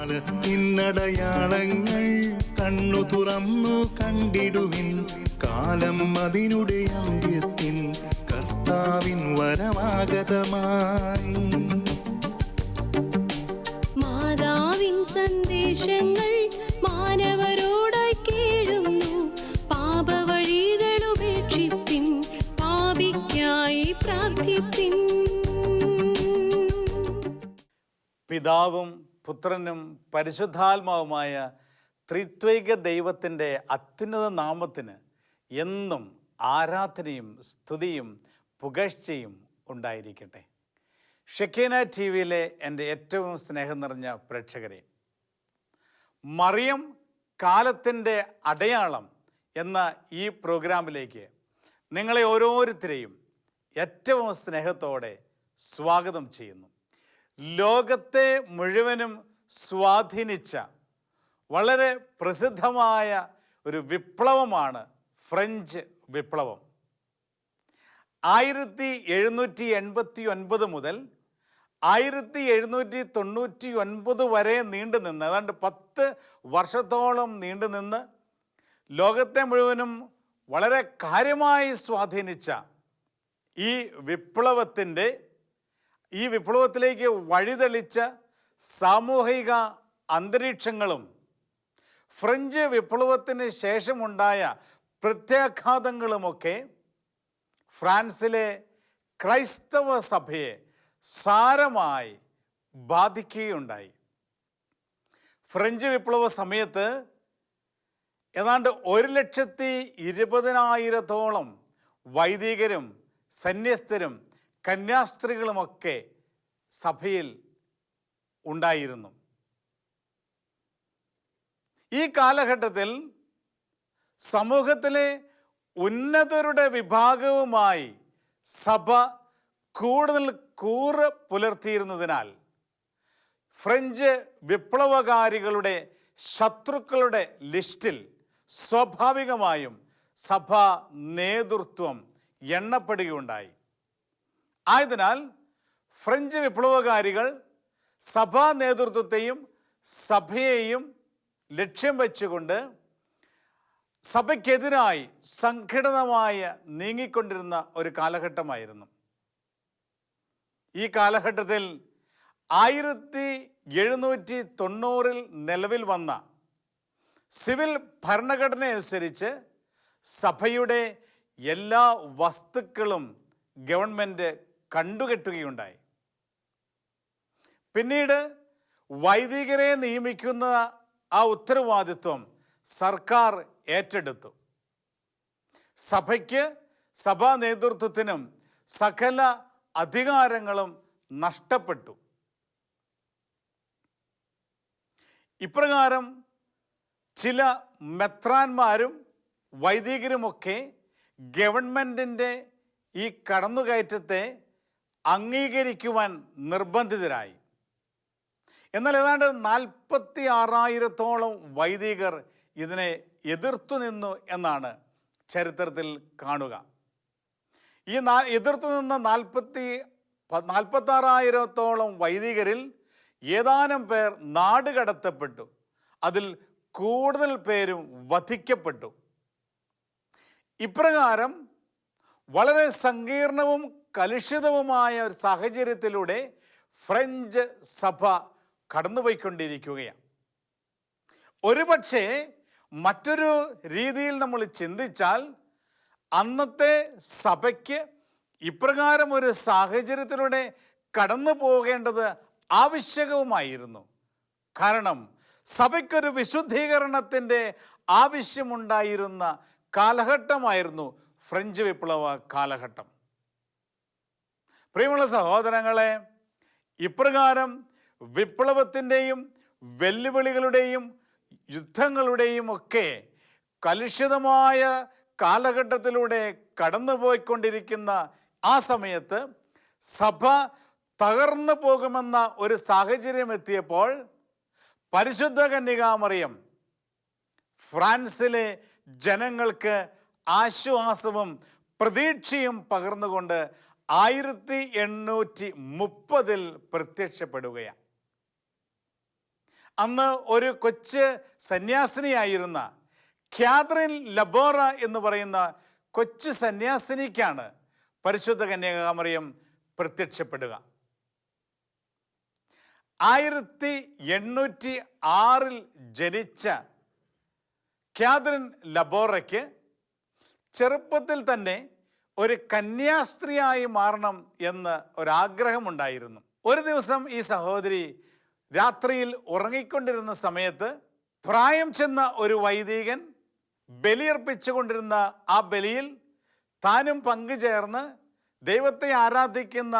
കാലത്തിനടയാളങ്ങൾ കണ്ണു തുറന്നു കണ്ടിടുവിൻ. കാലം അതിനുടെ അന്ത്യത്തിൽ കർത്താവിൻ വരമാഗതമായി. മാതാവിൻ സന്ദേശങ്ങൾ മാനവരോടായി കേഴുന്നു. പാപവഴികൾ ഉപേക്ഷിപ്പിൻ, പാപിക്കായി പ്രാർത്ഥിപ്പിൻ. പിതാവും പുത്രനും പരിശുദ്ധാത്മാവുമായ ത്രിത്വൈക ദൈവത്തിൻ്റെ അത്യുന്നത നാമത്തിന് എന്നും ആരാധനയും സ്തുതിയും പുകഴ്ചയും ഉണ്ടായിരിക്കട്ടെ. ഷെക്കീന ടി വിയിലെ എൻ്റെ ഏറ്റവും സ്നേഹം നിറഞ്ഞ പ്രേക്ഷകരെ, മറിയം കാലത്തിൻ്റെ അടയാളം എന്ന ഈ പ്രോഗ്രാമിലേക്ക് നിങ്ങളെ ഓരോരുത്തരെയും ഏറ്റവും സ്നേഹത്തോടെ സ്വാഗതം ചെയ്യുന്നു. ലോകത്തെ മുഴുവനും സ്വാധീനിച്ച വളരെ പ്രസിദ്ധമായ ഒരു വിപ്ലവമാണ് ഫ്രഞ്ച് വിപ്ലവം. 1789 മുതൽ 1799 വരെ നീണ്ടുനിന്ന്, ഏതാണ്ട് 10 വർഷത്തോളം നീണ്ടുനിന്ന് ലോകത്തെ മുഴുവനും വളരെ കാര്യമായി സ്വാധീനിച്ച ഈ വിപ്ലവത്തിലേക്ക് വഴിതെളിച്ച സാമൂഹിക അന്തരീക്ഷങ്ങളും ഫ്രഞ്ച് വിപ്ലവത്തിന് ശേഷമുണ്ടായ പ്രത്യാഘാതങ്ങളുമൊക്കെ ഫ്രാൻസിലെ ക്രൈസ്തവ സഭയെ സാരമായി ബാധിക്കുകയുണ്ടായി. ഫ്രഞ്ച് വിപ്ലവ സമയത്ത് ഏതാണ്ട് 1,20,000-ഓളം വൈദികരും സന്യസ്തരും കന്യാസ്ത്രീകളുമൊക്കെ സഭയിൽ ഉണ്ടായിരുന്നു. ഈ കാലഘട്ടത്തിൽ സമൂഹത്തിലെ ഉന്നതരുടെ വിഭാഗവുമായി സഭ കൂടുതൽ കൂറ് പുലർത്തിയിരുന്നതിനാൽ ഫ്രഞ്ച് വിപ്ലവകാരികളുടെ ശത്രുക്കളുടെ ലിസ്റ്റിൽ സ്വാഭാവികമായും സഭാ നേതൃത്വം എണ്ണപ്പെടുകയുണ്ടായി. ആയതിനാൽ ഫ്രഞ്ച് വിപ്ലവകാരികൾ സഭാ നേതൃത്വത്തെയും സഭയെയും ലക്ഷ്യം വെച്ചുകൊണ്ട് സഭയ്ക്കെതിരായി സംഘടിതമായ നീങ്ങിക്കൊണ്ടിരുന്ന ഒരു കാലഘട്ടമായിരുന്നു. ഈ കാലഘട്ടത്തിൽ 1790 നിലവിൽ വന്ന സിവിൽ ഭരണഘടന അനുസരിച്ച് സഭയുടെ എല്ലാ വസ്തുക്കളും ഗവൺമെൻറ് കണ്ടുകെട്ടുകയുണ്ടായി. പിന്നീട് വൈദികരെ നിയമിക്കുന്ന ആ ഉത്തരവാദിത്വം സർക്കാർ ഏറ്റെടുത്തു. സഭയ്ക്ക്, സഭാ നേതൃത്വത്തിനും സകല അധികാരങ്ങളും നഷ്ടപ്പെട്ടു. ഇപ്രകാരം ചില മെത്രാന്മാരും വൈദികരുമൊക്കെ ഗവൺമെൻറ്റിൻ്റെ ഈ കടന്നുകയറ്റത്തെ അംഗീകരിക്കുവാൻ നിർബന്ധിതരായി. എന്നാൽ ഏതാണ്ട് 46,000-ഓളം വൈദികർ ഇതിനെ എതിർത്തു നിന്നു എന്നാണ് ചരിത്രത്തിൽ കാണുക. ഈ എതിർത്തു നിന്ന 46,000-ഓളം വൈദികരിൽ ഏതാനും പേർ നാടുകടത്തപ്പെട്ടു. അതിൽ കൂടുതൽ പേരും വധിക്കപ്പെട്ടു. ഇപ്രകാരം വളരെ സങ്കീർണവും കലുഷിതവുമായ ഒരു സാഹചര്യത്തിലൂടെ ഫ്രഞ്ച് സഭ കടന്നുപോയിക്കൊണ്ടിരിക്കുകയാണ്. ഒരുപക്ഷെ മറ്റൊരു രീതിയിൽ നമ്മൾ ചിന്തിച്ചാൽ അന്നത്തെ സഭയ്ക്ക് ഇപ്രകാരം ഒരു സാഹചര്യത്തിലൂടെ കടന്നു പോകേണ്ടത് ആവശ്യകവുമായിരുന്നു. കാരണം സഭയ്ക്കൊരു വിശുദ്ധീകരണത്തിൻ്റെ ആവശ്യമുണ്ടായിരുന്ന കാലഘട്ടമായിരുന്നു ഫ്രഞ്ച് വിപ്ലവ കാലഘട്ടം. പ്രിയമുള്ള സഹോദരങ്ങളെ, ഇപ്രകാരം വിപ്ലവത്തിൻ്റെയും വെല്ലുവിളികളുടെയും യുദ്ധങ്ങളുടെയും ഒക്കെ കലുഷിതമായ കാലഘട്ടത്തിലൂടെ കടന്നുപോയിക്കൊണ്ടിരിക്കുന്ന ആ സമയത്ത് സഭ തകർന്നു പോകുമെന്ന ഒരു സാഹചര്യം എത്തിയപ്പോൾ പരിശുദ്ധ കന്യകാമറിയം ഫ്രാൻസിലെ ജനങ്ങൾക്ക് ആശ്വാസവും പ്രതീക്ഷയും പകർന്നുകൊണ്ട് 1830 പ്രത്യക്ഷപ്പെടുകയാണ്. അന്ന് ഒരു കൊച്ചു സന്യാസിനിയായിരുന്ന ക്യാതറിൻ ലബോറ എന്ന് പറയുന്ന കൊച്ചു സന്യാസിനിക്കാണ് പരിശുദ്ധ കന്യകാമറിയം പ്രത്യക്ഷപ്പെടുക. 1806 ജനിച്ച ക്യാതറിൻ ലബോറയ്ക്ക് ചെറുപ്പത്തിൽ തന്നെ ഒരു കന്യാസ്ത്രീയായി മാറണം എന്ന് ഒരാഗ്രഹമുണ്ടായിരുന്നു. ഒരു ദിവസം ഈ സഹോദരി രാത്രിയിൽ ഉറങ്ങിക്കൊണ്ടിരുന്ന സമയത്ത് പ്രായം ചെന്ന ഒരു വൈദികൻ ബലിയർപ്പിച്ചുകൊണ്ടിരുന്ന ആ ബലിയിൽ താനും പങ്കുചേർന്ന് ദൈവത്തെ ആരാധിക്കുന്ന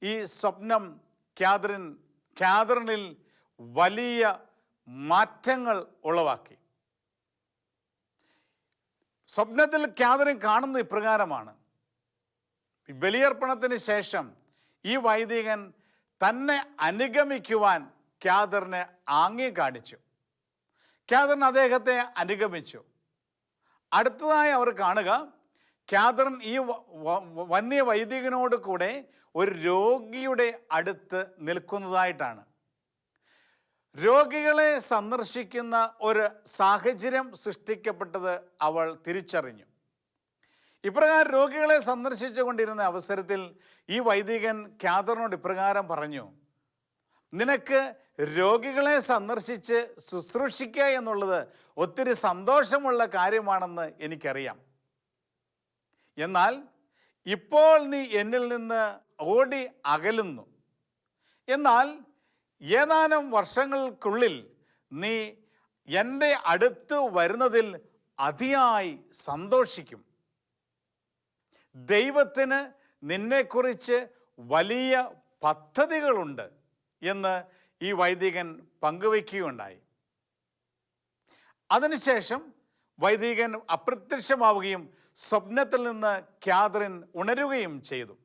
ഈ സ്വപ്നം ക്യാതറിനിൽ വലിയ മാറ്റങ്ങൾ ഉളവാക്കി. സ്വപ്നത്തിൽ ക്യാതറിൻ കാണുന്നത് ഇപ്രകാരമാണ്: ബലിയർപ്പണത്തിന് ശേഷം ഈ വൈദികൻ തന്നെ അനുഗമിക്കുവാൻ ക്യാതറിനെ ആംഗ്യം കാണിച്ചു. ക്യാതറിൻ അദ്ദേഹത്തെ അനുഗമിച്ചു. അടുത്തതായി അവർ കാണുക, ക്യാതറിൻ ഈ വന്യ വൈദികനോട് കൂടെ ഒരു രോഗിയുടെ അടുത്ത് നിൽക്കുന്നതായിട്ടാണ്. രോഗികളെ സന്ദർശിക്കുന്ന ഒരു സാഹചര്യം സൃഷ്ടിക്കപ്പെട്ടത് അവൾ തിരിച്ചറിഞ്ഞു. ഇപ്രകാരം രോഗികളെ സന്ദർശിച്ചു കൊണ്ടിരുന്ന അവസരത്തിൽ ഈ വൈദികൻ ക്യാതറിനോട് ഇപ്രകാരം പറഞ്ഞു: നിനക്ക് രോഗികളെ സന്ദർശിച്ച് ശുശ്രൂഷിക്കുക എന്നുള്ളത് ഒത്തിരി സന്തോഷമുള്ള കാര്യമാണെന്ന് എനിക്കറിയാം. എന്നാൽ ഇപ്പോൾ നീ എന്നിൽ നിന്ന് ഓടി അകലുന്നു. എന്നാൽ ഏതാനും വർഷങ്ങൾക്കുള്ളിൽ നീ എൻ്റെ അടുത്ത് വരുന്നതിൽ അതിയായി സന്തോഷിക്കും. ദൈവത്തിന് നിന്നെക്കുറിച്ച് വലിയ പദ്ധതികളുണ്ട് എന്ന് ഈ വൈദികൻ പങ്കുവയ്ക്കുകയുണ്ടായി. അതിനുശേഷം വൈദികൻ അപ്രത്യക്ഷമാവുകയും സ്വപ്നത്തിൽ നിന്ന് ക്യാതറിൻ ഉണരുകയും ചെയ്തു.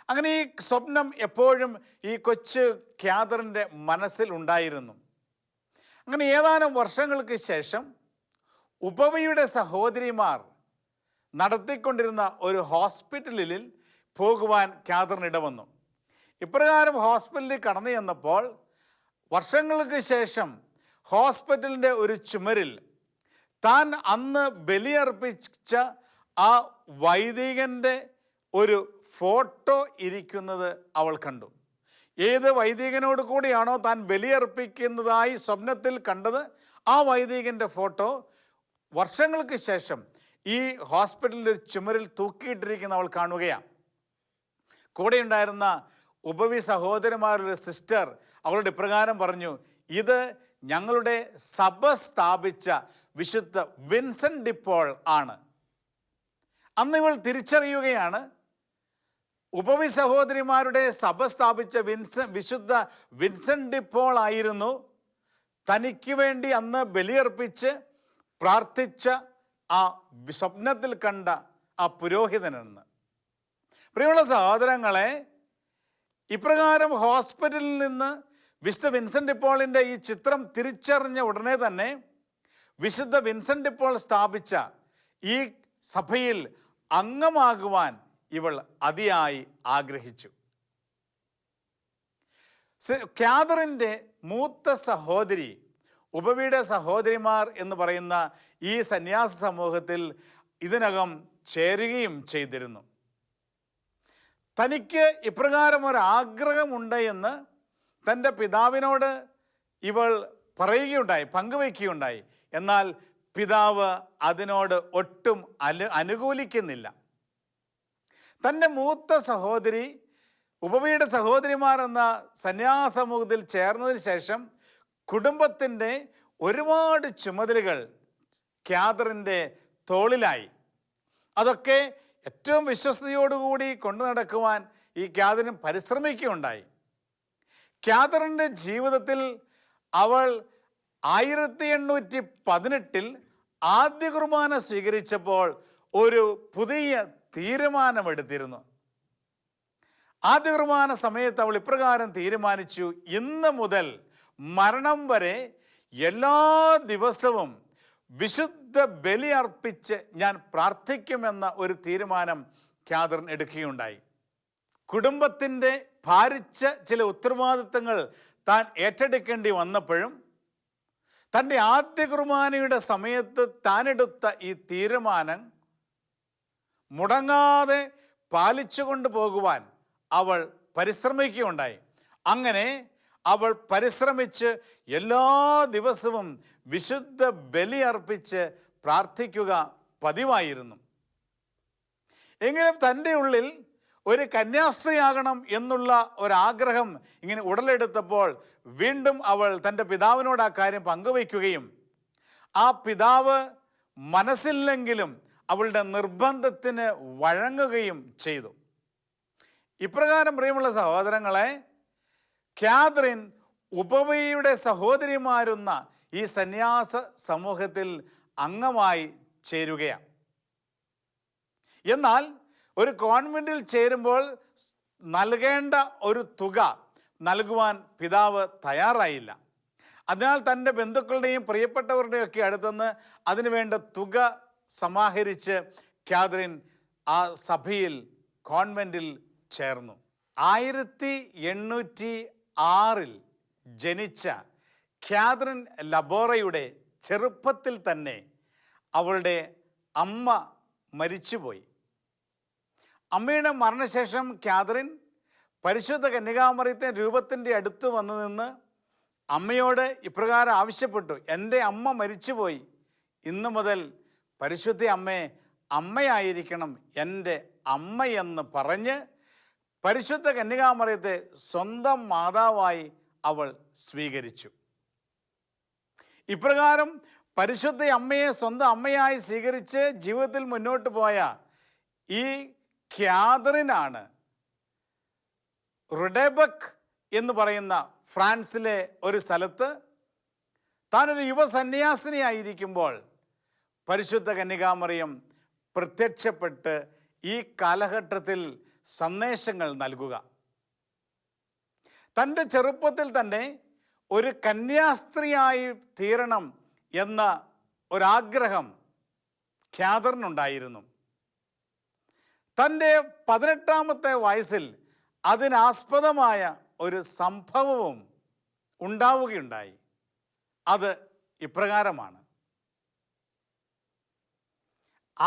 അങ്ങനെ ഈ സ്വപ്നം എപ്പോഴും ഈ കൊച്ചു ക്യാതറിൻ്റെ മനസ്സിൽ ഉണ്ടായിരുന്നു. അങ്ങനെ ഏതാനും വർഷങ്ങൾക്ക് ശേഷം ഉപവിയുടെ സഹോദരിമാർ നടത്തിക്കൊണ്ടിരുന്ന ഒരു ഹോസ്പിറ്റലിൽ പോകുവാൻ ക്യാതറിന് ഇടവന്നു. ഇപ്രകാരം ഹോസ്പിറ്റലിൽ കടന്നു ചെന്നപ്പോൾ വർഷങ്ങൾക്ക് ശേഷം ഹോസ്പിറ്റലിൻ്റെ ഒരു ചുമരിൽ താൻ അന്ന് ബലിയർപ്പിച്ച ആ വൈദികൻ്റെ ഒരു ഫോട്ടോ ഇരിക്കുന്നത് അവൾ കണ്ടു. ഏത് വൈദികനോട് കൂടിയാണോ താൻ ബലിയർപ്പിക്കുന്നതായി സ്വപ്നത്തിൽ കണ്ടത്, ആ വൈദികൻ്റെ ഫോട്ടോ വർഷങ്ങൾക്ക് ശേഷം ഈ ഹോസ്പിറ്റലിൻ്റെ ചുമരിൽ തൂക്കിയിട്ടിരിക്കുന്ന അവൾ കാണുകയാണ്. കൂടെ ഉണ്ടായിരുന്ന ഉപവി സഹോദരന്മാരുടെ സിസ്റ്റർ അവളുടെ ഇപ്രകാരം പറഞ്ഞു: ഇത് ഞങ്ങളുടെ സഭ സ്ഥാപിച്ച വിശുദ്ധ വിൻസെൻ്റ് ഡിപ്പോൾ ആണ്. അന്ന് ഇവൾ തിരിച്ചറിയുകയാണ്, ഉപവി സഹോദരിമാരുടെ സഭ സ്ഥാപിച്ച വിശുദ്ധ വിൻസെൻ്റ് ഡിപ്പോൾ ആയിരുന്നു തനിക്ക് വേണ്ടി അന്ന് ബലിയർപ്പിച്ച് പ്രാർത്ഥിച്ച ആ സ്വപ്നത്തിൽ കണ്ട ആ പുരോഹിതനെന്ന്. പ്രിയമുള്ള സഹോദരങ്ങളെ, ഇപ്രകാരം ഹോസ്പിറ്റലിൽ നിന്ന് വിശുദ്ധ വിൻസെൻ്റ് ഡിപ്പോളിൻ്റെ ഈ ചിത്രം തിരിച്ചറിഞ്ഞ ഉടനെ തന്നെ വിശുദ്ധ വിൻസെൻ്റ് ഡിപ്പോൾ സ്ഥാപിച്ച ഈ സഭയിൽ അംഗമാകുവാൻ ഇവൾ അതിയായി ആഗ്രഹിച്ചു. ക്യാതറിൻ്റെ മൂത്ത സഹോദരി ഉപവിയുടെ സഹോദരിമാർ എന്ന് പറയുന്ന ഈ സന്യാസ സമൂഹത്തിൽ ഇതിനകം ചേരുകയും ചെയ്തിരുന്നു. തനിക്ക് ഇപ്രകാരം ഒരാഗ്രഹമുണ്ട് എന്ന് തൻ്റെ പിതാവിനോട് ഇവൾ പറയുകയുണ്ടായി, പങ്കുവയ്ക്കുകയുണ്ടായി. എന്നാൽ പിതാവ് അതിനോട് ഒട്ടും അനുകൂലിക്കുന്നില്ല. തൻ്റെ മൂത്ത സഹോദരി ഉപവിയുടെ സഹോദരിമാർ എന്ന സന്യാസ സമൂഹത്തിൽ ചേർന്നതിന് ശേഷം കുടുംബത്തിൻ്റെ ഒരുപാട് ചുമതലകൾ ക്യാതറിൻ്റെ തോളിലായി. അതൊക്കെ ഏറ്റവും വിശ്വസ്തയോടുകൂടി കൊണ്ടു നടക്കുവാൻ ഈ ക്യാതറിൻ പരിശ്രമിക്കുകയുണ്ടായി. ക്യാതറിൻ്റെ ജീവിതത്തിൽ അവൾ 1818 ആദ്യ കുർബാന സ്വീകരിച്ചപ്പോൾ ഒരു പുതിയ തീരുമാനമെടുത്തിരുന്നു. ആദ്യ കുർബാന സമയത്ത് അവൾ ഇപ്രകാരം തീരുമാനിച്ചു: ഇന്ന് മുതൽ മരണം വരെ എല്ലാ ദിവസവും വിശുദ്ധ ബലി അർപ്പിച്ച് ഞാൻ പ്രാർത്ഥിക്കുമെന്ന ഒരു തീരുമാനം ക്യാതറിൻ എടുക്കുകയുണ്ടായി. കുടുംബത്തിൻ്റെ ഭാരിച്ച ചില ഉത്തരവാദിത്തങ്ങൾ താൻ ഏറ്റെടുക്കേണ്ടി വന്നപ്പോഴും തൻ്റെ ആദ്യ കുർബാനയുടെ സമയത്ത് താനെടുത്ത ഈ തീരുമാനം മുടങ്ങാതെ പാലിച്ചു കൊണ്ടുപോകുവാൻ അവൾ പരിശ്രമിക്കുകയുണ്ടായി. അങ്ങനെ അവൾ പരിശ്രമിച്ച് എല്ലാ ദിവസവും വിശുദ്ധ ബലി അർപ്പിച്ച് പ്രാർത്ഥിക്കുക പതിവായിരുന്നു. എങ്കിലും തൻ്റെ ഉള്ളിൽ ഒരു കന്യാസ്ത്രീയാകണം എന്നുള്ള ഒരാഗ്രഹം ഇങ്ങനെ ഉടലെടുത്തപ്പോൾ വീണ്ടും അവൾ തൻ്റെ പിതാവിനോട് ആ കാര്യം പങ്കുവയ്ക്കുകയും ആ പിതാവ് മനസ്സില്ലെങ്കിലും അവളുടെ നിർബന്ധത്തിന് വഴങ്ങുകയും ചെയ്തു. ഇപ്രകാരം പ്രിയമുള്ള സഹോദരങ്ങളെ, കാതറിൻ ഉപവയുടെ സഹോദരിമാരുന്ന ഈ സന്യാസ സമൂഹത്തിൽ അംഗമായി ചേരുകയാണ്. എന്നാൽ ഒരു കോൺവെന്റിൽ ചേരുമ്പോൾ നൽകേണ്ട ഒരു തുക നൽകുവാൻ പിതാവ് തയ്യാറായില്ല. അതിനാൽ തൻ്റെ ബന്ധുക്കളുടെയും പ്രിയപ്പെട്ടവരുടെയും ഒക്കെ അടുത്തുനിന്ന് അതിനുവേണ്ട തുക സമാഹരിച്ച് കാതറിൻ ആ സഭയിൽ കോൺവെന്റിൽ ചേർന്നു. 1806 ജനിച്ച കാതറിൻ ലബോറയുടെ ചെറുപ്പത്തിൽ തന്നെ അവളുടെ അമ്മ മരിച്ചുപോയി. അമ്മയുടെ മരണശേഷം കാതറിൻ പരിശുദ്ധ കന്യകാമറിയത്തെ രൂപത്തിൻ്റെ അടുത്ത് വന്നു നിന്ന് അമ്മയോട് ഇപ്രകാരം ആവശ്യപ്പെട്ടു, എൻ്റെ അമ്മ മരിച്ചുപോയി, ഇന്നു മുതൽ പരിശുദ്ധ അമ്മയായിരിക്കണം എൻ്റെ അമ്മയെന്ന് പറഞ്ഞ് പരിശുദ്ധ കന്യകാമറിയത്തെ സ്വന്തം മാതാവായി അവൾ സ്വീകരിച്ചു. ഇപ്രകാരം പരിശുദ്ധ അമ്മയെ സ്വന്തം അമ്മയായി സ്വീകരിച്ച് ജീവിതത്തിൽ മുന്നോട്ട് പോയ ഈ കാതറിനാണ് റുഡെബക്ക് എന്ന് പറയുന്ന ഫ്രാൻസിലെ ഒരു സ്ഥലത്ത് താനൊരു യുവസന്യാസിനിയായിരിക്കുമ്പോൾ പരിശുദ്ധ കന്യകാമറിയം പ്രത്യക്ഷപ്പെട്ട് ഈ കാലഘട്ടത്തിൽ സന്ദേശങ്ങൾ നൽകുക. തൻ്റെ ചെറുപ്പത്തിൽ തന്നെ ഒരു കന്യാസ്ത്രീയായി തീരണം എന്ന ഒരാഗ്രഹം കാതറിനുണ്ടായിരുന്നു. തൻ്റെ 18-ാമത്തെ വയസ്സിൽ അതിനാസ്പദമായ ഒരു സംഭവവും ഉണ്ടാവുകയുണ്ടായി. അത് ഇപ്രകാരമാണ്.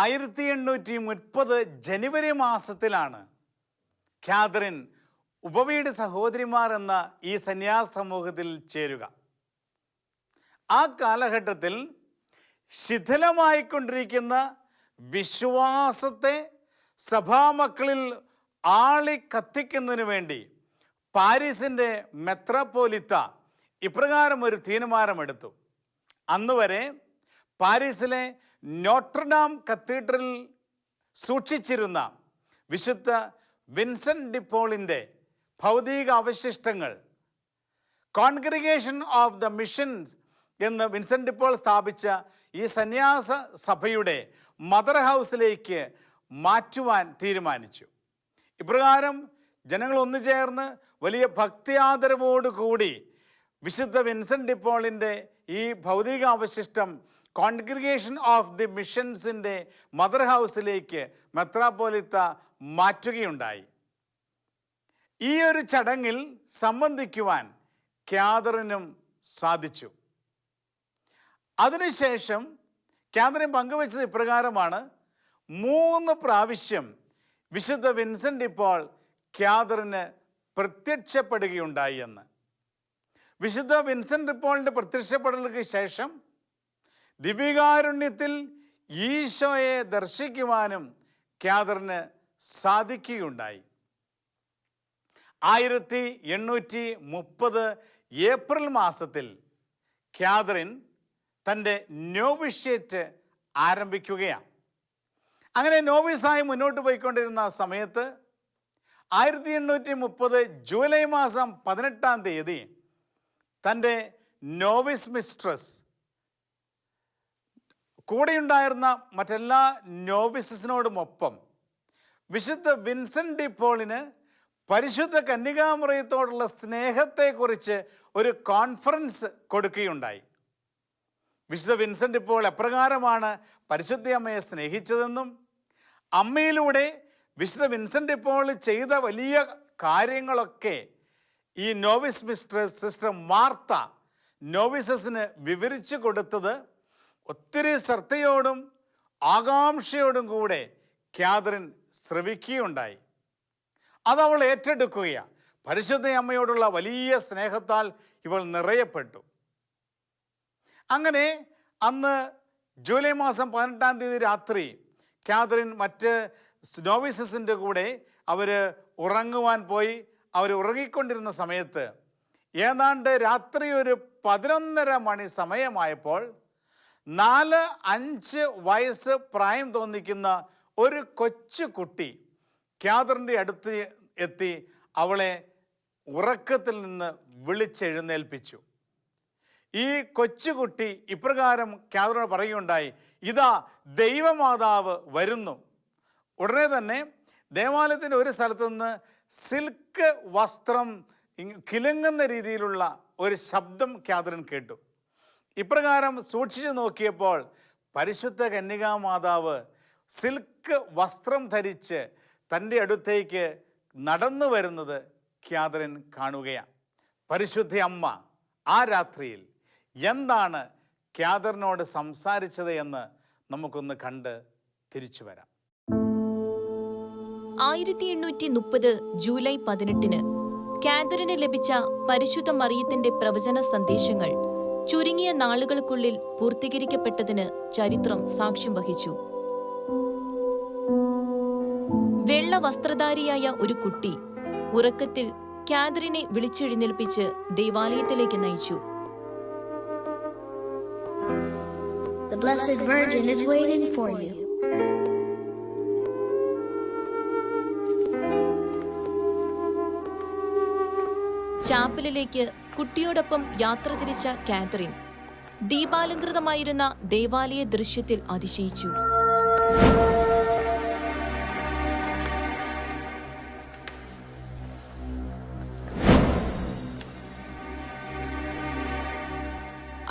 1830 ജനുവരി മാസത്തിലാണ് കാതറിൻ ഉപവയുടെ സഹോദരിമാർ എന്ന ഈ സന്യാസ സമൂഹത്തിൽ ചേരുക. ആ കാലഘട്ടത്തിൽ ശിഥിലമായിക്കൊണ്ടിരിക്കുന്ന വിശ്വാസത്തെ സഭാമക്കളിൽ ആളി കത്തിക്കുന്നതിന് വേണ്ടി പാരീസിൻ്റെ മെത്രാപ്പോലിത്ത ഇപ്രകാരം ഒരു തീരുമാനമെടുത്തു. അന്നുവരെ പാരീസിലെ നോട്രഡാം കത്തീഡ്രലിൽ സൂക്ഷിച്ചിരുന്ന വിശുദ്ധ വിൻസെൻ്റ് ഡി പോളിൻ്റെ ഭൗതിക അവശിഷ്ടങ്ങൾ കോൺഗ്രിഗേഷൻ ഓഫ് ദ മിഷൻസ് എന്ന് വിൻസെൻ്റ് ഡി പോൾ സ്ഥാപിച്ച ഈ സന്യാസ സഭയുടെ മദർ ഹൗസിലേക്ക് മാറ്റുവാൻ തീരുമാനിച്ചു. ഇപ്രകാരം ജനങ്ങൾ ഒന്നു ചേർന്ന് വലിയ ഭക്തിയാദരവോടുകൂടി വിശുദ്ധ വിൻസെൻ്റ് ഡി പോളിൻ്റെ ഈ ഭൗതിക അവശിഷ്ടം കോൺഗ്രിഗേഷൻ ഓഫ് ദി മിഷൻസിൻ്റെ മദർ ഹൗസിലേക്ക് മെത്രാപ്പോലിത്ത മാറ്റുകയുണ്ടായി. ഈ ഒരു ചടങ്ങിൽ സംബന്ധിക്കുവാൻ കാതറിനും സാധിച്ചു. അതിനുശേഷം കാതറിൻ പങ്കുവച്ചത് ഇപ്രകാരമാണ്: 3 പ്രാവശ്യം വിശുദ്ധ വിൻസെൻ്റ് ഡി പോൾ കാതറിന് പ്രത്യക്ഷപ്പെടുകയുണ്ടായി എന്ന്. വിശുദ്ധ വിൻസെൻ്റ് ഡി പോളിൻ്റെ പ്രത്യക്ഷപ്പെടലുകൾക്ക് ശേഷം ദിവ്യകാരുണ്യത്തിൽ ഈശോയെ ദർശിക്കുവാനും കാതറിന് സാധിക്കുകയുണ്ടായി. 1830 ഏപ്രിൽ മാസത്തിൽ കാതറിൻ തൻ്റെ നോവിഷ്യേറ്റ് ആരംഭിക്കുകയാണ്. അങ്ങനെ നോവിസായി മുന്നോട്ട് പോയിക്കൊണ്ടിരുന്ന സമയത്ത് 1830 ജൂലൈ മാസം 18-ാം തീയതി തൻ്റെ നോവിസ് മിസ്ട്രസ് കൂടെയുണ്ടായിരുന്ന മറ്റെല്ലാ നോവിസസിനോടുമൊപ്പം വിശുദ്ധ വിൻസെൻ്റ് ഡി പോളിന് പരിശുദ്ധ കന്യകാമറിയത്തോടുള്ള സ്നേഹത്തെക്കുറിച്ച് ഒരു കോൺഫറൻസ് കൊടുക്കുകയുണ്ടായി. വിശുദ്ധ വിൻസെൻ്റ് ഡി പോൾ എപ്രകാരമാണ് പരിശുദ്ധ അമ്മയെ സ്നേഹിച്ചതെന്നും അമ്മയിലൂടെ വിശുദ്ധ വിൻസെൻ്റ് ഡി പോൾ ചെയ്ത വലിയ കാര്യങ്ങളൊക്കെ ഈ നോവിസ് മിസ്ട്രസ് സിസ്റ്റർ മാർത്ത നോവിസസിന് വിവരിച്ചു കൊടുത്തത് ഒത്തിരി ശ്രദ്ധയോടും ആകാംക്ഷയോടും കൂടെ കാതറിൻ ശ്രവിക്കുകയുണ്ടായി. അതവൾ ഏറ്റെടുക്കുകയാണ്. പരിശുദ്ധ അമ്മയോടുള്ള വലിയ സ്നേഹത്താൽ ഇവൾ നിറയപ്പെട്ടു. അങ്ങനെ അന്ന് ജൂലൈ മാസം 18-ാം തീയതി രാത്രി കാതറിൻ മറ്റ് നോവിസസിൻ്റെ കൂടെ അവർ ഉറങ്ങുവാൻ പോയി. അവർ ഉറങ്ങിക്കൊണ്ടിരുന്ന സമയത്ത് ഏതാണ്ട് രാത്രി ഒരു 11:30 മണി സമയമായപ്പോൾ 4-5 വയസ്സ് പ്രായം തോന്നിക്കുന്ന ഒരു കൊച്ചു കുട്ടി കാതറിൻ്റെ അടുത്ത് എത്തി അവളെ ഉറക്കത്തിൽ നിന്ന് വിളിച്ചെഴുന്നേൽപ്പിച്ചു. ഈ കൊച്ചുകുട്ടി ഇപ്രകാരം കാതറിനോട് പറയുകയുണ്ടായി, ഇതാ ദൈവമാതാവ് വരുന്നു. ഉടനെ തന്നെ ദേവാലയത്തിൻ്റെ ഒരു സ്ഥലത്തു നിന്ന് സിൽക്ക് വസ്ത്രം കിലുങ്ങുന്ന രീതിയിലുള്ള ഒരു ശബ്ദം കാതറിൻ കേട്ടു. ഇപ്രകാരം സൂക്ഷിച്ചു നോക്കിയപ്പോൾ പരിശുദ്ധ കന്യകാമാതാവ് സിൽക്ക് വസ്ത്രം ധരിച്ച് തൻ്റെ അടുത്തേക്ക് നടന്നു വരുന്നത് കാതറിൻ കാണുകയാണ്. പരിശുദ്ധ അമ്മ ആ രാത്രിയിൽ എന്താണ് കാതറിനോട് സംസാരിച്ചത് എന്ന് നമുക്കൊന്ന് കണ്ട് തിരിച്ചു വരാം. 1830 ജൂലൈ 18-ന് കാതറിന് ലഭിച്ച പരിശുദ്ധ മറിയത്തിന്റെ പ്രവചന സന്ദേശങ്ങൾ ചുരുങ്ങിയ നാളുകൾക്കുള്ളിൽ പൂർത്തീകരിക്കപ്പെട്ടതിന് ചരിത്രം സാക്ഷ്യം വഹിച്ചു. വെള്ള വസ്ത്രധാരിയായ ഒരു കുട്ടി ഉറക്കത്തിൽ കാതറിനെ വിളിച്ചെഴുന്നേൽപ്പിച്ച് ദേവാലയത്തിലേക്ക് നയിച്ചു. The Blessed Virgin is waiting for you. ചാപ്പലിലേക്ക് കുട്ടിയോടൊപ്പം യാത്ര തിരിച്ച കാതറിൻ ദീപാലങ്കൃതമായിരുന്ന ദേവാലയ ദൃശ്യത്തിൽ അതിശയിച്ചു.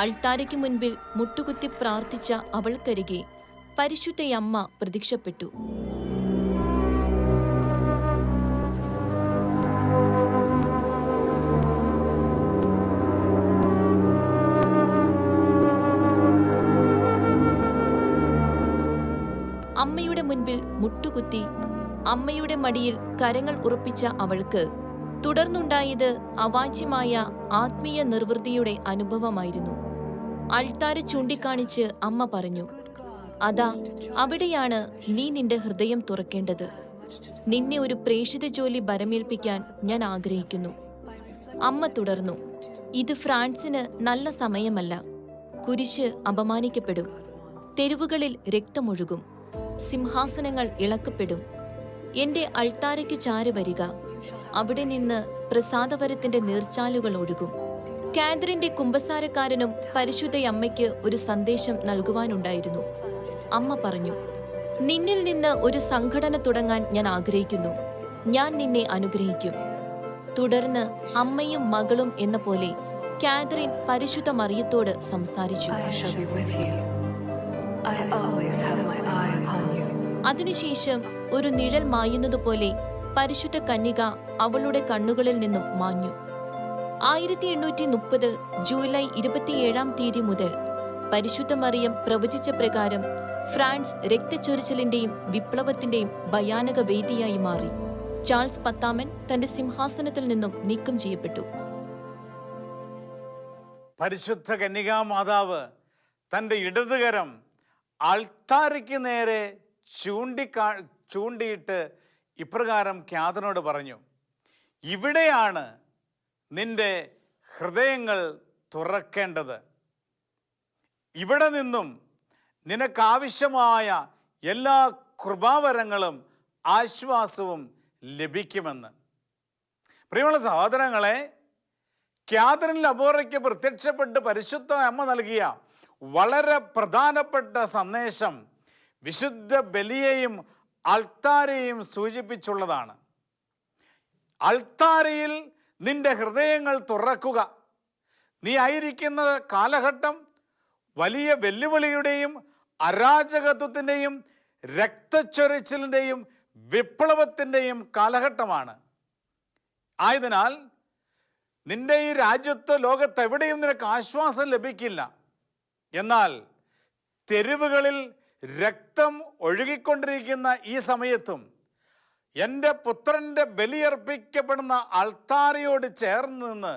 അൾത്താരയ്ക്ക് മുൻപിൽ മുട്ടുകുത്തി പ്രാർത്ഥിച്ച അവൾക്കരികെ പരിശുദ്ധയമ്മ പ്രത്യക്ഷപ്പെട്ടു. അമ്മയുടെ മുൻപിൽ മുട്ടുകുത്തി അമ്മയുടെ മടിയിൽ കരങ്ങൾ ഉറപ്പിച്ച അവൾക്ക് തുടർന്നുണ്ടായത് അവാച്യമായ ആത്മീയ നിർവൃതിയുടെ അനുഭവമായിരുന്നു. അൾത്താര ചൂണ്ടിക്കാണിച്ച് അമ്മ പറഞ്ഞു, അതാ അവിടെയാണ് നീ നിന്റെ ഹൃദയം തുറക്കേണ്ടത്. നിന്നെ ഒരു പ്രേഷിത ജോലി ഭരമേൽപ്പിക്കാൻ ഞാൻ ആഗ്രഹിക്കുന്നു. അമ്മ തുടർന്നു, ഇത് ഫ്രാൻസിന് നല്ല സമയമല്ല. കുരിശ് അപമാനിക്കപ്പെടും, തെരുവുകളിൽ രക്തമൊഴുകും, സിംഹാസനങ്ങൾ ഇളക്കപ്പെടും. എന്റെ അൾത്താരയ്ക്കു ചാരി വരിക, അവിടെ നിന്ന് പ്രസാദവരത്തിന്റെ നീർച്ചാലുകൾ ഒഴുകും. കാതറിന്റെ കുമ്പസാരക്കാരനും പരിശുദ്ധയമ്മയ്ക്ക് ഒരു സന്ദേശം നൽകുവാനുണ്ടായിരുന്നു. അമ്മ പറഞ്ഞു, നിന്നിൽ നിന്ന് ഒരു സംഘടന തുടങ്ങാൻ ഞാൻ ആഗ്രഹിക്കുന്നു. ഞാൻ നിന്നെ അനുഗ്രഹിക്കും. തുടർന്ന് അമ്മയും മകളും എന്ന പോലെ കാതറിൻ പരിശുദ്ധ മറിയത്തോട് സംസാരിച്ചു. അതിനുശേഷം ഒരു നിഴൽ മായുന്നതുപോലെ പരിശുദ്ധ കന്യക അവളുടെ കണ്ണുകളിൽ നിന്നും മാഞ്ഞു. 1830 ജൂലൈ 27-ാം തീയതി മുതൽ പരിശുദ്ധ മറിയം പ്രവചിച്ച പ്രകാരം ഫ്രാൻസ് രക്തച്ചൊരിച്ചിലിന്റെയും വിപ്ലവത്തിന്റെയും ഭയാനക വേദിയായി മാറി. ചാൾസ് 10-ാമൻ തന്റെ സിംഹാസനത്തിൽ നിന്നും നീക്കം ചെയ്യപ്പെട്ടു. പരിശുദ്ധ കന്യകാമാതാവ് തൻ്റെ ഇടതുകരം അൾത്താരയ്ക്ക് നേരെ ചൂണ്ടിയിട്ട് ഇപ്രകാരം കാതറിനോട് പറഞ്ഞു, ഇവിടെയാണ് നിന്റെ ഹൃദയങ്ങൾ തുറക്കേണ്ടത്. ഇവിടെ നിന്നും നിനക്കാവശ്യമായ എല്ലാ കൃപാവരങ്ങളും ആശ്വാസവും ലഭിക്കുമെന്ന്. പ്രിയമുള്ള സഹോദരങ്ങളെ, കാതറിൻ ലബോറയ്ക്ക് പ്രത്യക്ഷപ്പെട്ട് പരിശുദ്ധ അമ്മ നൽകിയ വളരെ പ്രധാനപ്പെട്ട സന്ദേശം വിശുദ്ധ ബലിയെയും അൾത്താരയെയും സൂചിപ്പിച്ചുള്ളതാണ്. അൾത്താരയിൽ നിന്റെ ഹൃദയങ്ങൾ തുറക്കുക. നീ ആയിരിക്കുന്ന കാലഘട്ടം വലിയ വെല്ലുവിളിയുടെയും അരാജകത്വത്തിൻ്റെയും രക്തച്ചൊരിച്ചിലിൻ്റെയും വിപ്ലവത്തിൻ്റെയും കാലഘട്ടമാണ്. ആയതിനാൽ നിന്റെ ഈ രാജ്യത്ത് ലോകത്ത് എവിടെയും നിനക്ക് ആശ്വാസം ലഭിക്കില്ല. എന്നാൽ തെരുവുകളിൽ രക്തം ഒഴുകിക്കൊണ്ടിരിക്കുന്ന ഈ സമയത്തും എൻ്റെ പുത്രൻ്റെ ബലിയർപ്പിക്കപ്പെടുന്ന അൾത്താരയോട് ചേർന്ന് നിന്ന്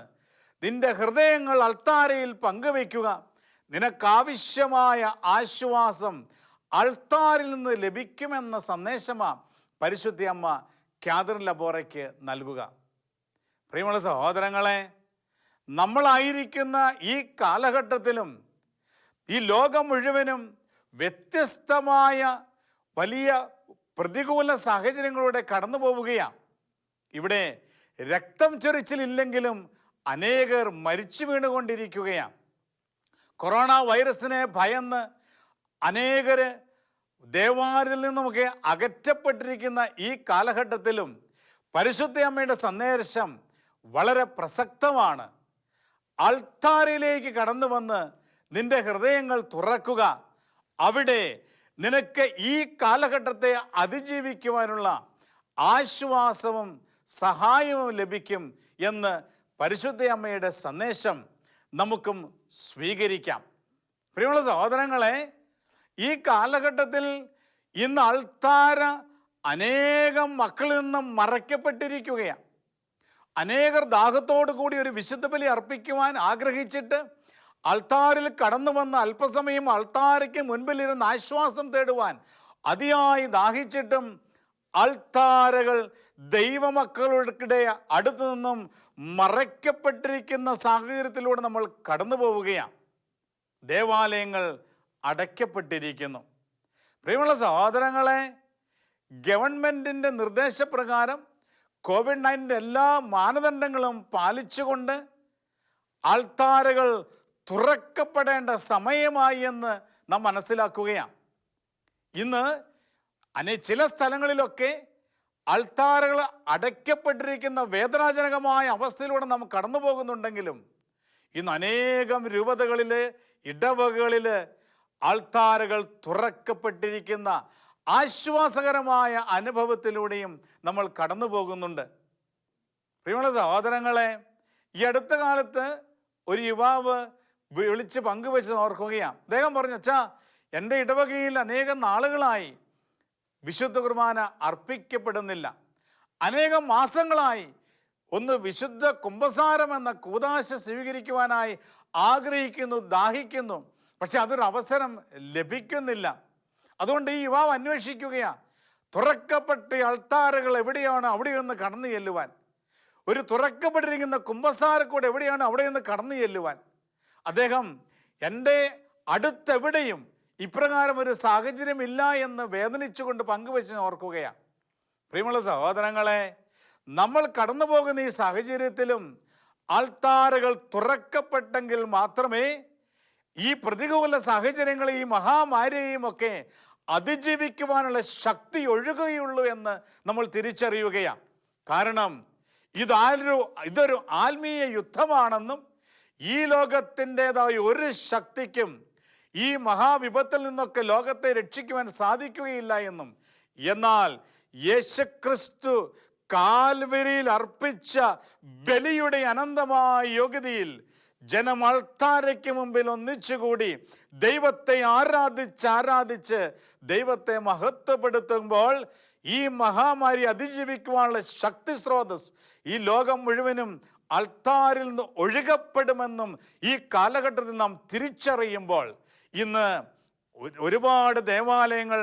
നിന്റെ ഹൃദയങ്ങൾ അൾത്താരയിൽ പങ്കുവയ്ക്കുക. നിനക്കാവശ്യമായ ആശ്വാസം അൾത്താരിൽ നിന്ന് ലഭിക്കുമെന്ന സന്ദേശമാണ് പരിശുദ്ധ അമ്മ കാതറിൻ ലബോറയ്ക്ക് നൽകുക. പ്രിയമുള്ള സഹോദരങ്ങളെ, നമ്മളായിരിക്കുന്ന ഈ കാലഘട്ടത്തിലും ഈ ലോകം മുഴുവനും വ്യത്യസ്തമായ വലിയ പ്രതികൂല സാഹചര്യങ്ങളിലൂടെ കടന്നു പോവുകയാണ്. ഇവിടെ രക്തം ചൊരിച്ചിലില്ലെങ്കിലും അനേകർ മരിച്ചു വീണുകൊണ്ടിരിക്കുകയാണ്. കൊറോണ വൈറസിനെ ഭയന്ന് അനേകർ ദേവാലയത്തിൽ നിന്നുമൊക്കെ അകറ്റപ്പെട്ടിരിക്കുന്ന ഈ കാലഘട്ടത്തിലും പരിശുദ്ധ അമ്മയുടെ സന്ദേശം വളരെ പ്രസക്തമാണ്. അൾത്താരയിലേക്ക് കടന്നു വന്ന് നിന്റെ ഹൃദയങ്ങൾ തുറക്കുക. അവിടെ നിനക്ക് ഈ കാലഘട്ടത്തെ അതിജീവിക്കുവാനുള്ള ആശ്വാസവും സഹായവും ലഭിക്കും എന്ന് പരിശുദ്ധ അമ്മയുടെ സന്ദേശം നമുക്കും സ്വീകരിക്കാം. പ്രിയമുള്ള സഹോദരങ്ങളെ, ഈ കാലഘട്ടത്തിൽ ഇന്ന് അൾത്താര അനേകം മക്കളിൽ നിന്നും മറയ്ക്കപ്പെട്ടിരിക്കുകയാണ്. അനേകർ ദാഹത്തോടു കൂടി ഒരു വിശുദ്ധ ബലി അർപ്പിക്കുവാൻ ആഗ്രഹിച്ചിട്ട് അൾത്താരിൽ കടന്നു വന്ന് അല്പസമയം അൾത്താരയ്ക്ക് മുൻപിലിരുന്ന് ആശ്വാസം തേടുവാൻ അതിയായി ദാഹിച്ചിട്ടും അൾത്താരകൾ ദൈവമക്കളുടെ അടുത്തു നിന്നും മറയ്ക്കപ്പെട്ടിരിക്കുന്ന സാഹചര്യത്തിലൂടെ നമ്മൾ കടന്നു പോവുകയാണ്. ദേവാലയങ്ങൾ അടയ്ക്കപ്പെട്ടിരിക്കുന്നു. പ്രിയമുള്ള സഹോദരങ്ങളെ, ഗവൺമെൻറ്റിൻ്റെ നിർദ്ദേശപ്രകാരം കോവിഡ്-19 എല്ലാ മാനദണ്ഡങ്ങളും പാലിച്ചുകൊണ്ട് അൾത്താരകൾ തുറക്കപ്പെടേണ്ട സമയമായി എന്ന് നാം മനസ്സിലാക്കുകയാണ്. ഇന്ന് ചില സ്ഥലങ്ങളിലൊക്കെ അൾത്താരകൾ അടയ്ക്കപ്പെട്ടിരിക്കുന്ന വേദനാജനകമായ അവസ്ഥയിലൂടെ നാം കടന്നു പോകുന്നുണ്ടെങ്കിലും ഇന്ന് അനേകം രൂപതകളിൽ ഇടവകളിൽ അൾത്താരകൾ തുറക്കപ്പെട്ടിരിക്കുന്ന ആശ്വാസകരമായ അനുഭവത്തിലൂടെയും നമ്മൾ കടന്നു പോകുന്നുണ്ട്. പ്രിയമുള്ള സഹോദരങ്ങളെ, ഈ അടുത്ത കാലത്ത് ഒരു യുവാവ് വിളിച്ച് പങ്കുവെച്ച് ഓർക്കുകയാണ്. അദ്ദേഹം പറഞ്ഞു, അച്ഛാ, എൻ്റെ ഇടവകയിൽ അനേകം നാളുകളായി വിശുദ്ധ കുർബാന അർപ്പിക്കപ്പെടുന്നില്ല. അനേകം മാസങ്ങളായി ഒന്ന് വിശുദ്ധ കുമ്പസാരം എന്ന കൂദാശ സ്വീകരിക്കുവാനായി ആഗ്രഹിക്കുന്നു, ദാഹിക്കുന്നു, പക്ഷെ അതൊരു അവസരം ലഭിക്കുന്നില്ല. അതുകൊണ്ട് ഈ യുവാവ് അന്വേഷിക്കുകയാണ്, തുറക്കപ്പെട്ട അൾത്താരകൾ എവിടെയാണ് അവിടെ നിന്ന് കടന്നു ചെല്ലുവാൻ, ഒരു തുറക്കപ്പെട്ടിരിക്കുന്ന കുമ്പസാരക്കൂടെ എവിടെയാണ് അവിടെ നിന്ന് കടന്നു ചെല്ലുവാൻ. അദ്ദേഹം എൻ്റെ അടുത്തെവിടെയും ഇപ്രകാരം ഒരു സാഹചര്യമില്ല എന്ന് വേദനിച്ചുകൊണ്ട് പങ്കുവെച്ച് ഓർക്കുകയാണ്. പ്രിയമുള്ള സഹോദരങ്ങളെ, നമ്മൾ കടന്നു പോകുന്ന ഈ സാഹചര്യത്തിലും അൾത്താരകൾ തുറക്കപ്പെട്ടെങ്കിൽ മാത്രമേ ഈ പ്രതികൂല സാഹചര്യങ്ങളെയും മഹാമാരിയെയും ഒക്കെ അതിജീവിക്കുവാനുള്ള ശക്തി ഒഴുകുകയുള്ളൂ എന്ന് നമ്മൾ തിരിച്ചറിയുകയാണ്. കാരണം ഇതൊരു ആത്മീയ യുദ്ധമാണെന്നും ഈ ലോകത്തിൻ്റെതായ ഒരു ശക്തിക്കും ഈ മഹാവിപത്തിൽ നിന്നൊക്കെ ലോകത്തെ രക്ഷിക്കുവാൻ സാധിക്കുകയില്ല എന്നും, എന്നാൽ യേശുക്രിസ്തു കാൽവരിയിൽ അർപ്പിച്ച ബലിയുടെ അനന്തമായ യോഗ്യതയിൽ ജനം അൾത്താരയ്ക്ക് മുമ്പിൽ ഒന്നിച്ചുകൂടി ദൈവത്തെ ആരാധിച്ച് ദൈവത്തെ മഹത്വപ്പെടുത്തുമ്പോൾ ഈ മഹാമാരി അതിജീവിക്കുവാനുള്ള ശക്തി സ്രോതസ് ഈ ലോകം മുഴുവനും അൾത്താരിൽ നിന്ന് ഒഴുകപ്പെടുമെന്നും ഈ കാലഘട്ടത്തിൽ നാം തിരിച്ചറിയുമ്പോൾ ഇന്ന് ഒരുപാട് ദേവാലയങ്ങൾ,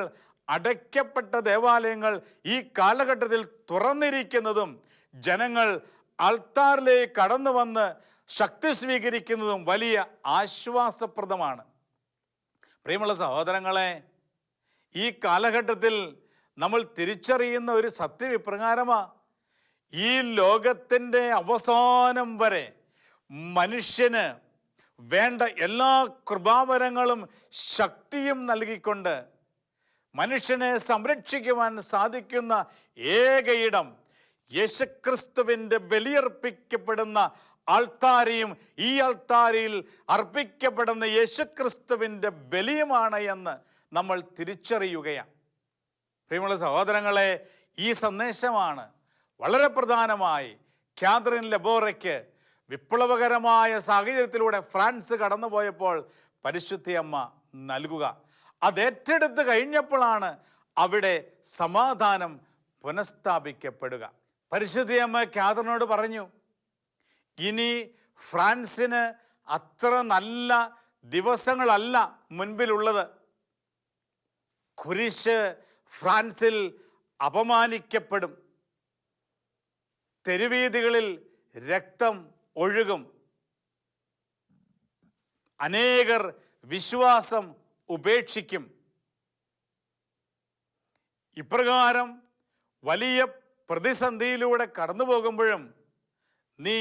അടയ്ക്കപ്പെട്ട ദേവാലയങ്ങൾ ഈ കാലഘട്ടത്തിൽ തുറന്നിരിക്കുന്നതും ജനങ്ങൾ അൾത്താറിലേക്ക് കടന്നു വന്ന് ശക്തി സ്വീകരിക്കുന്നതും വലിയ ആശ്വാസപ്രദമാണ്. പ്രിയമുള്ള സഹോദരങ്ങളെ, ഈ കാലഘട്ടത്തിൽ നമ്മൾ തിരിച്ചറിയുന്ന ഒരു സത്യം ഇപ്രകാരമാണ്. ഈ ലോകത്തിൻ്റെ അവസാനം വരെ മനുഷ്യന് വേണ്ട എല്ലാ കൃപാവരങ്ങളും ശക്തിയും നൽകിക്കൊണ്ട് മനുഷ്യനെ സംരക്ഷിക്കുവാൻ സാധിക്കുന്ന ഏകയിടം യേശുക്രിസ്തുവിൻ്റെ ബലിയർപ്പിക്കപ്പെടുന്ന അൾത്താരയും ഈ അൾത്താരയിൽ അർപ്പിക്കപ്പെടുന്ന യേശുക്രിസ്തുവിൻ്റെ ബലിയുമാണ് എന്ന് നമ്മൾ തിരിച്ചറിയുകയാണ്. പ്രിയമുള്ള സഹോദരങ്ങളെ, ഈ സന്ദേശമാണ് വളരെ പ്രധാനമായി കാതറിൻ ലബോറയ്ക്ക് വിപ്ലവകരമായ സാഹചര്യത്തിലൂടെ ഫ്രാൻസ് കടന്നുപോയപ്പോൾ പരിശുദ്ധയമ്മ നൽകുക, അതേറ്റെടുത്ത് കഴിഞ്ഞപ്പോഴാണ് അവിടെ സമാധാനം പുനഃസ്ഥാപിക്കപ്പെടുക. പരിശുദ്ധയമ്മ കാതറിനോട് പറഞ്ഞു, ഇനി ഫ്രാൻസിന് അത്ര നല്ല ദിവസങ്ങളല്ല മുൻപിലുള്ളത്. കുരിശ് ഫ്രാൻസിൽ അപമാനിക്കപ്പെടും, തെരുവീഥികളിൽ രക്തം ഒഴുകും, അനേകർ വിശ്വാസം ഉപേക്ഷിക്കും. ഇപ്രകാരം വലിയ പ്രതിസന്ധിയിലൂടെ കടന്നു പോകുമ്പോഴും നീ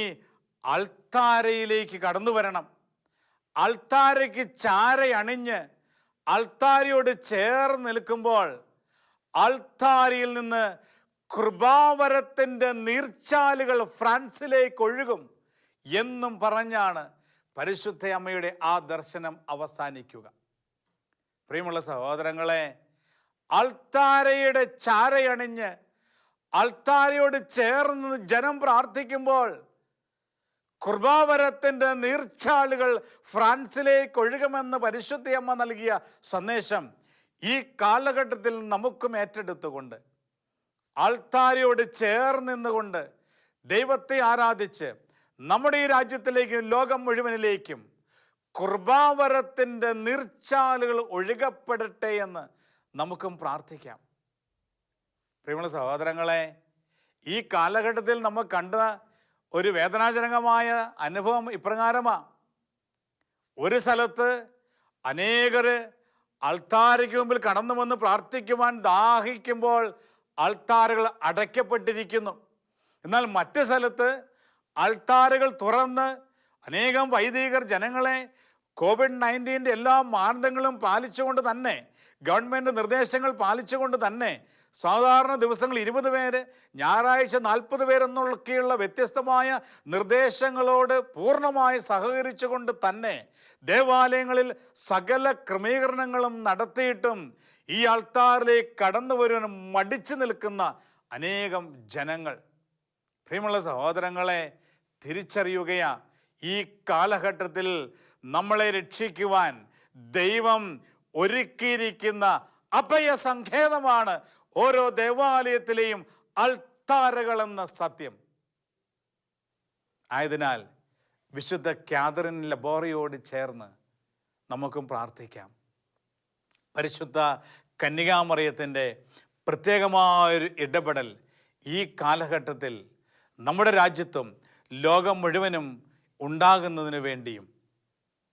അൾത്താരയിലേക്ക് കടന്നു വരണം. അൾത്താരയ്ക്ക് ചാരയണിഞ്ഞ് അൾത്താരയോട് ചേർന്ന് നിൽക്കുമ്പോൾ അൾത്താരയിൽ നിന്ന് കൃപാവരത്തിൻ്റെ നീർച്ചാലുകൾ ഫ്രാൻസിലേക്ക് ഒഴുകും എന്നും പറഞ്ഞാണ് പരിശുദ്ധ അമ്മയുടെ ആ ദർശനം അവസാനിക്കുക. പ്രിയമുള്ള സഹോദരങ്ങളെ, അൾത്താരയുടെ ചാരയണിഞ്ഞ് അൾത്താരയോട് ചേർന്ന് ജനം പ്രാർത്ഥിക്കുമ്പോൾ കൃപാവരത്തിൻ്റെ നീർച്ചാലുകൾ ഫ്രാൻസിലേക്ക് ഒഴുകുമെന്ന് പരിശുദ്ധയമ്മ നൽകിയ സന്ദേശം ഈ കാലഘട്ടത്തിൽ നമുക്കും ഏറ്റെടുത്തുകൊണ്ട് അൾത്താരയോട് ചേർന്ന് നിന്നുകൊണ്ട് ദൈവത്തെ ആരാധിച്ച് നമ്മുടെ ഈ രാജ്യത്തിലേക്കും ലോകം മുഴുവനിലേക്കും കൃപാവരത്തിൻ്റെ നീർച്ചാലുകൾ ഒഴുകപ്പെടട്ടെ എന്ന് നമുക്കും പ്രാർത്ഥിക്കാം. പ്രിയമുള്ള സഹോദരങ്ങളെ, ഈ കാലഘട്ടത്തിൽ നമ്മൾ കണ്ട ഒരു വേദനാജനകമായ അനുഭവം ഇപ്രകാരമാണ്. ഒരു സ്ഥലത്ത് അനേകർ അൾത്താരയ്ക്ക് മുമ്പിൽ കടന്നു വന്ന് പ്രാർത്ഥിക്കുവാൻ ദാഹിക്കുമ്പോൾ അൾത്താരകൾ അടയ്ക്കപ്പെട്ടിരിക്കുന്നു. എന്നാൽ മറ്റു സ്ഥലത്ത് അൾത്താരകൾ തുറന്ന് അനേകം വൈദികർ ജനങ്ങളെ COVID-19 എല്ലാ മാനദണ്ഡങ്ങളും പാലിച്ചുകൊണ്ട് തന്നെ, ഗവൺമെൻറ് നിർദ്ദേശങ്ങൾ പാലിച്ചുകൊണ്ട് തന്നെ, സാധാരണ ദിവസങ്ങൾ 20 പേര്, ഞായറാഴ്ച 40 പേരെന്നൊക്കെയുള്ള വ്യത്യസ്തമായ നിർദ്ദേശങ്ങളോട് പൂർണ്ണമായി സഹകരിച്ചുകൊണ്ട് തന്നെ ദേവാലയങ്ങളിൽ സകല ക്രമീകരണങ്ങളും നടത്തിയിട്ടും ഈ അൾത്താറിലേക്ക് കടന്നു വരുവാൻ മടിച്ചു നിൽക്കുന്ന അനേകം ജനങ്ങൾ. പ്രിയമുള്ള സഹോദരങ്ങളെ, തിരിച്ചറിയുകയാ, ഈ കാലഘട്ടത്തിൽ നമ്മളെ രക്ഷിക്കുവാൻ ദൈവം ഒരുക്കിയിരിക്കുന്ന അഭയസങ്കേതമാണ് ഓരോ ദേവാലയത്തിലെയും അൾത്താരകളെന്ന സത്യം. ആയതിനാൽ വിശുദ്ധ കാതറിൻ ലബോറയോട് ചേർന്ന് നമുക്കും പ്രാർത്ഥിക്കാം. പരിശുദ്ധ കന്യകാമറിയത്തിൻ്റെ പ്രത്യേകമായൊരു ഇടപെടൽ ഈ കാലഘട്ടത്തിൽ നമ്മുടെ രാജ്യത്തും ലോകം മുഴുവനും ഉണ്ടാകുന്നതിന് വേണ്ടിയും,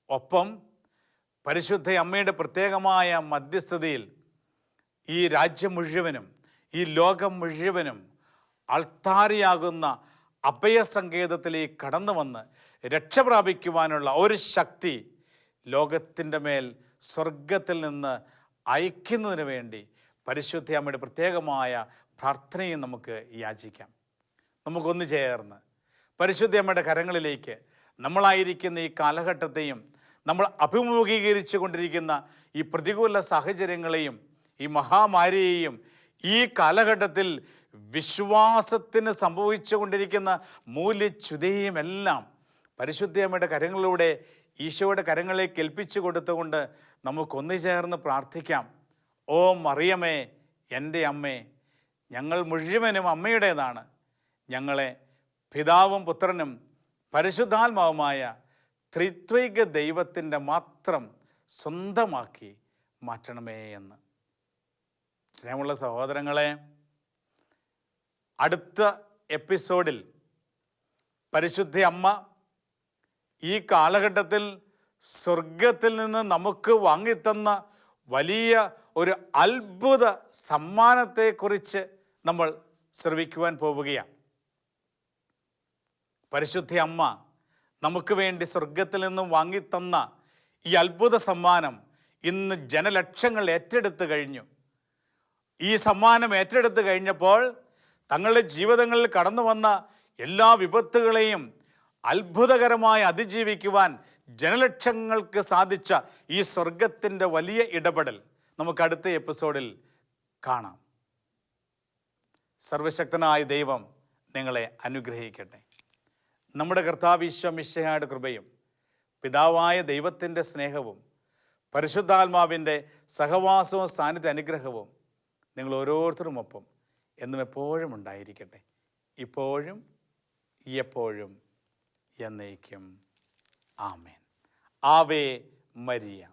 ഒപ്പം പരിശുദ്ധ അമ്മയുടെ പ്രത്യേകമായ മധ്യസ്ഥതയിൽ ഈ രാജ്യം മുഴുവനും ഈ ലോകം മുഴുവനും അൾത്താരയാകുന്ന അഭയസങ്കേതത്തിലേക്ക് കടന്നു വന്ന് രക്ഷ പ്രാപിക്കുവാനുള്ള ഒരു ശക്തി ലോകത്തിൻ്റെ മേൽ സ്വർഗത്തിൽ നിന്ന് അയക്കുന്നതിന് വേണ്ടി പരിശുദ്ധ അമ്മയുടെ പ്രത്യേകമായ പ്രാർത്ഥനയും നമുക്ക് യാചിക്കാം. നമുക്കൊന്ന് ചേർന്ന് പരിശുദ്ധ അമ്മയുടെ കരങ്ങളിലേക്ക് നമ്മളായിരിക്കുന്ന ഈ കാലഘട്ടത്തെയും നമ്മൾ അഭിമുഖീകരിച്ചു കൊണ്ടിരിക്കുന്ന ഈ പ്രതികൂല സാഹചര്യങ്ങളെയും ഈ മഹാമാരിയെയും ഈ കാലഘട്ടത്തിൽ വിശ്വാസത്തിന് സംഭവിച്ചു കൊണ്ടിരിക്കുന്ന മൂല്യച്യുതിയും എല്ലാം പരിശുദ്ധ അമ്മയുടെ കരങ്ങളിലൂടെ ഈശോയുടെ കരങ്ങളിലേക്ക് ഏൽപ്പിച്ചു കൊടുത്തുകൊണ്ട് നമുക്കൊന്നു ചേർന്ന് പ്രാർത്ഥിക്കാം. ഓ മറിയമേ, എൻ്റെ അമ്മേ, ഞങ്ങൾ മുഴുവനും അമ്മയുടേതാണ്. ഞങ്ങളെ പിതാവും പുത്രനും പരിശുദ്ധാത്മാവുമായ ത്രിത്വൈക ദൈവത്തിൻ്റെ മാത്രം സ്വന്തമാക്കി മാറ്റണമേ എന്ന്. സ്നേഹമുള്ള സഹോദരങ്ങളെ, അടുത്ത എപ്പിസോഡിൽ പരിശുദ്ധ അമ്മ ഈ കാലഘട്ടത്തിൽ സ്വർഗത്തിൽ നിന്ന് നമുക്ക് വാങ്ങിത്തന്ന വലിയ ഒരു അത്ഭുത സമ്മാനത്തെക്കുറിച്ച് നമ്മൾ ശ്രവിക്കുവാൻ പോവുകയാണ്. പരിശുദ്ധ അമ്മ നമുക്ക് വേണ്ടി സ്വർഗത്തിൽ നിന്നും വാങ്ങിത്തന്ന ഈ അത്ഭുത സമ്മാനം ഇന്ന് ജനലക്ഷങ്ങൾ ഏറ്റെടുത്ത് കഴിഞ്ഞു. ഈ സമ്മാനം ഏറ്റെടുത്ത് കഴിഞ്ഞപ്പോൾ തങ്ങളുടെ ജീവിതങ്ങളിൽ കടന്നു വന്ന എല്ലാ വിപത്തുകളെയും അത്ഭുതകരമായി അതിജീവിക്കുവാൻ ജനലക്ഷങ്ങൾക്ക് സാധിച്ച ഈ സ്വർഗത്തിൻ്റെ വലിയ ഇടപെടൽ നമുക്ക് അടുത്ത എപ്പിസോഡിൽ കാണാം. സർവശക്തനായ ദൈവം നിങ്ങളെ അനുഗ്രഹിക്കട്ടെ. നമ്മുടെ കർത്താവ് ഈശോ മിശിഹായുടെ കൃപയും പിതാവായ ദൈവത്തിൻ്റെ സ്നേഹവും പരിശുദ്ധാത്മാവിൻ്റെ സഹവാസവും സാന്നിധ്യ അനുഗ്രഹവും നിങ്ങൾ ഓരോരുത്തരുമൊപ്പം എന്നും എപ്പോഴും ഉണ്ടായിരിക്കട്ടെ, ഇപ്പോഴും എപ്പോഴും എന്നേക്കും. ആമേൻ. Ave Maria.